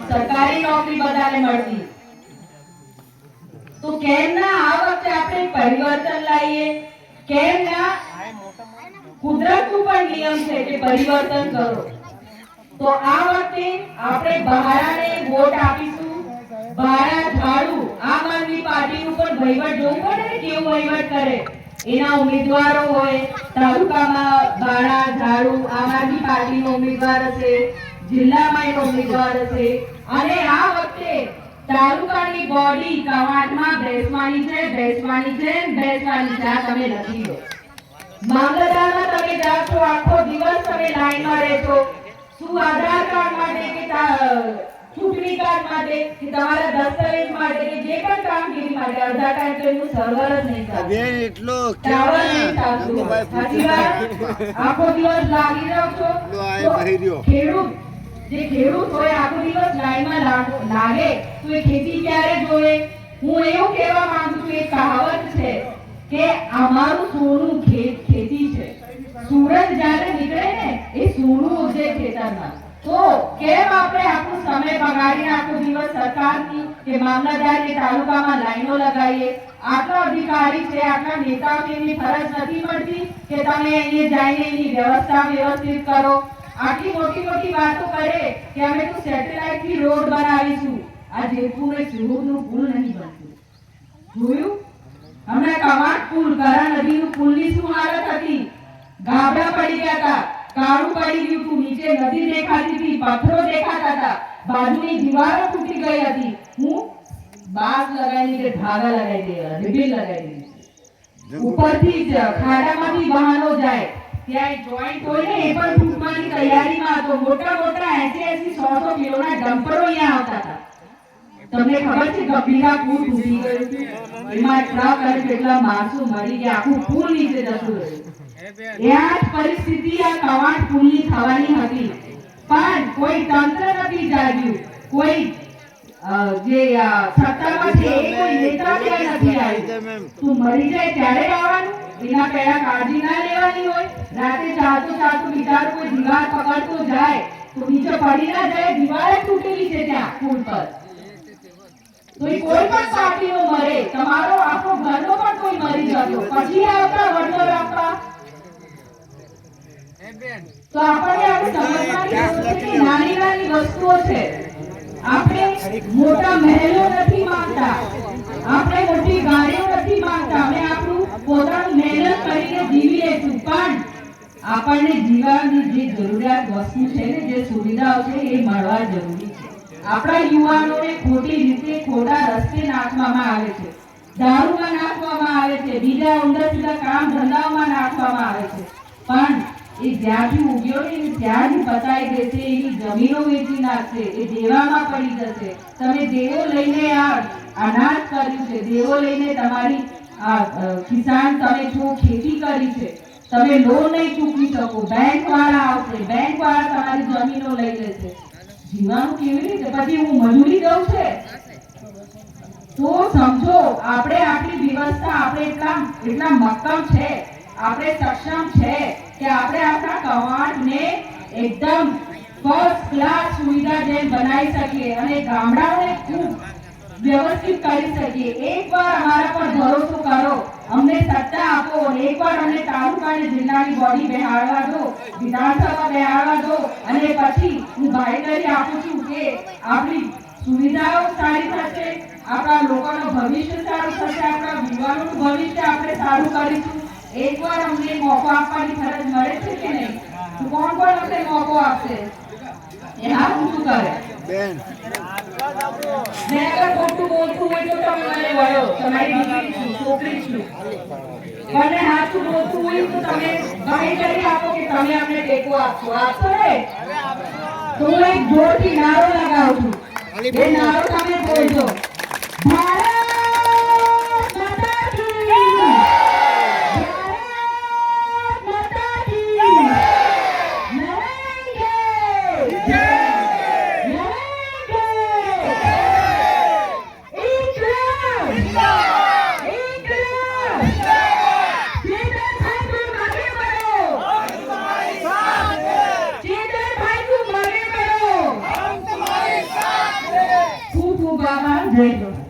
સરકારી નોકરી બધાને મળતી, તો કેમ ના આ વખતે આપણે પરિવર્તન લાવીએ? કેમ ના? કુદરતનું પણ નિયમ છે કે પરિવર્તન કરો. તો આ વખતે આપણે બહારાને વોટ આપીશું. બહારા ઝાડુ આમ આદમી પાર્ટીનું પણ વહીવટ જોવું પડે ને, કેવું વહીવટ કરે. એના ઉમેદવારો હોય તાલુકામાં, બહારા ઝાડુ આમ આદમી પાર્ટીનો ઉમેદવાર હશે, જિલ્લામાં એનો ઉમેદવાર હશે. અને આ વખતે તાલુકાની બોડી કવાંટમાં બેસવાની છે, બેસવાની છે, બેસવાની છે. આ તમે લખી લો. મામલતદારમાં તમે જાઓ છો, આખો દિવસ તમે લાઈનમાં રહેશો. શું આધાર કાર્ડ માટે કે ચૂંટણી કાર્ડ માટે કે તમારા દસ્તાવેજ માટે કે જે પણ કામગીરી માટે અડધા ટાઈમ તો એનું સર્વર જ નહીં ચાલતું. એટલો ટાવર નહીં ચાલતું. આખો દિવસ લાગી રહ્યો છો. ખેડૂત જે ખેડૂત હોય આખો દિવસ લાઈનમાં લાગે તો એ ખેતી ક્યારે જોવે? હું એવું કહેવા માંગુ છું, એક કહાવત છે કે અમારું સોનું ખેતી છે. સૂરજ જ્યારે નીકળે ને એ સોનું ઉગે ખેતરમાં. તો કેમ આપણે આપણું સમય બગાડીને આખો દિવસ સરકારની કે મામલતદારની તાલુકામાં લાઈનો લગાવીએ? આટલા અધિકારી છે, આટલા નેતાઓને એમની ફરજ નથી પડતી કે તમે અહીંયા જઈને એની વ્યવસ્થા વ્યવસ્થિત કરો? આટલી મોટી મોટી વાતો કરે કે અમે તો સેટેલાઇટ થી રોડ બનાવીશું. આ જેતપુર ને સુરતનું પુલ નહીં બનતું. જોયું? હમણાં કવાંટ પુલ, કરા નદીનું પુલની શું હાલત હતી? ગાબડા પડી ગયા હતા, કાળું પડી ગયું હતું, નીચે નદી દેખાતી હતી, પથ્થરો દેખાતા હતા, બાજુની દીવારો તૂટી ગઈ હતી. હું બાસ લગાવીને કે ધાગા લગાવી દેવા, રિબીન લગાવી દીધી. ઉપરથી જ ખાડામાંથી વાહનો જાય, ત્યાં જોઈન્ટ હોય ને એ પણ તૂટવાની તૈયારીમાં હતો. મોટા મોટા 80-100 કિલોના ડમ્પરો અહીંયા આવતા હતા. તમને ખબર છે ગંભીરા પુલ તૂટી ગયું, એમાં ટ્રક અને કેટલા માણસો મરી ગયા, આખું પુલ નીચે જતું રહ્યું. આ પરિસ્થિતિ આ કવાંટ પુલની થવાની હતી, પણ કોઈ તંત્ર નથી જાગ્યું. કોઈ જે સત્તામાં છે એ કોઈ નેતા ક્યાં નથી આવ્યું. તું મરી જાય ત્યારે આવવાનું, એના પહેલા કાળજી ના લેવાની હોય? રાતે ચાલતું ચાલતું બિચારું કોઈ દીવાલ પકડતો જાય તો નીચે પડી ના જાય? દીવાલ જ તૂટેલી છે ત્યાં પુલ પર. તો કોઈ પણ પાર્ટીનો મરે, તમારો આખો ઘરનો પણ કોઈ મરી જતો, પછી આવતા વડલો રાખવા. તો આપણે સમજવાની નાની નાની વસ્તુઓ છે. આપણે મોટા મહેલો નથી માંગતા, આપણે મોટી ગાડીઓ નથી માંગતા. અમે આપણું પોતાનું મહેનત કરીને જીવી લઈશું, પણ આપણને જીવવાની જે જરૂરિયાત વસ્તુ છે ને, જે સુવિધાઓ છે એ મળવા જરૂરી છે. આપણા યુવાનોને ખોટી રીતે ખોટા રસ્તે નાખવામાં આવે છે, દારૂમાં નાખવામાં આવે છે, બીજા ઊંધા સીધા કામ ધંધાઓમાં નાખવામાં આવે છે. પણ એ જ્યાંથી ઉગ્યો ને ત્યાંથી પતાઈ દેશે, એની જમીનો વેચી નાખશે, એ દેવામાં પડી જશે. તમે દેવો લઈને આ અનાજ કર્યું છે, દેવો લઈને તમારી કિસાન તમે છો, ખેતી કરી છે, તમે લોન નહીં ચૂકવી શકો, બેંક વાળા આવશે, બેંક વાળા તમારી જમીનો લઈ લેશે. જીવાનું કેવી રીતે? પછી હું મજૂરી દઉં છે? તો સમજો આપણે આપણી વ્યવસ્થા, આપણે એટલા મક્કમ છે, આપણે સક્ષમ છે કે આપણે આપણા કવાંટને એકદમ ફર્સ્ટ ક્લાસ સુવિધા જેમ બનાવી શકીએ અને ગામડાઓને ખૂબ વ્યવસ્થિત કરી શકીએ. એકવાર અમારા પર ભરોસો કરો, અમને સત્તા આપો, એકવાર અમને તાલુકા અને જિલ્લાની બોડી બેહાડવા દો, વિધાનસભા બેહાડવા દો, અને પછી હું બાહેધરી આપું છું કે આપણી સુવિધાઓ સારી થશે, આપણા લોકોનું ભવિષ્ય સારું થશે, આપણા યુવાનોનું ભવિષ્ય આપણે સારું કરીશું. એકવાર અમને મોકો આપવાની ફરજ મળે છે કે નહીં? તો કોણ કોણ અમને મોકો આપશે? એ હા શું કરે બેન? મેં અગર ખોટું બોલતું હોય તો તમે મને વળો, તમારી દીકરી છું, છોકરી છું. મને સાચું બોલતું હોય તો તમે બાહેધરી આપો કે તમે અમને ટેકો આપશો. આપશો ને? તો હું એક જોરથી નારો લગાવું છું, એ નારો તમે બોલજો. ભારત માતા કી જય! જય જોહાર.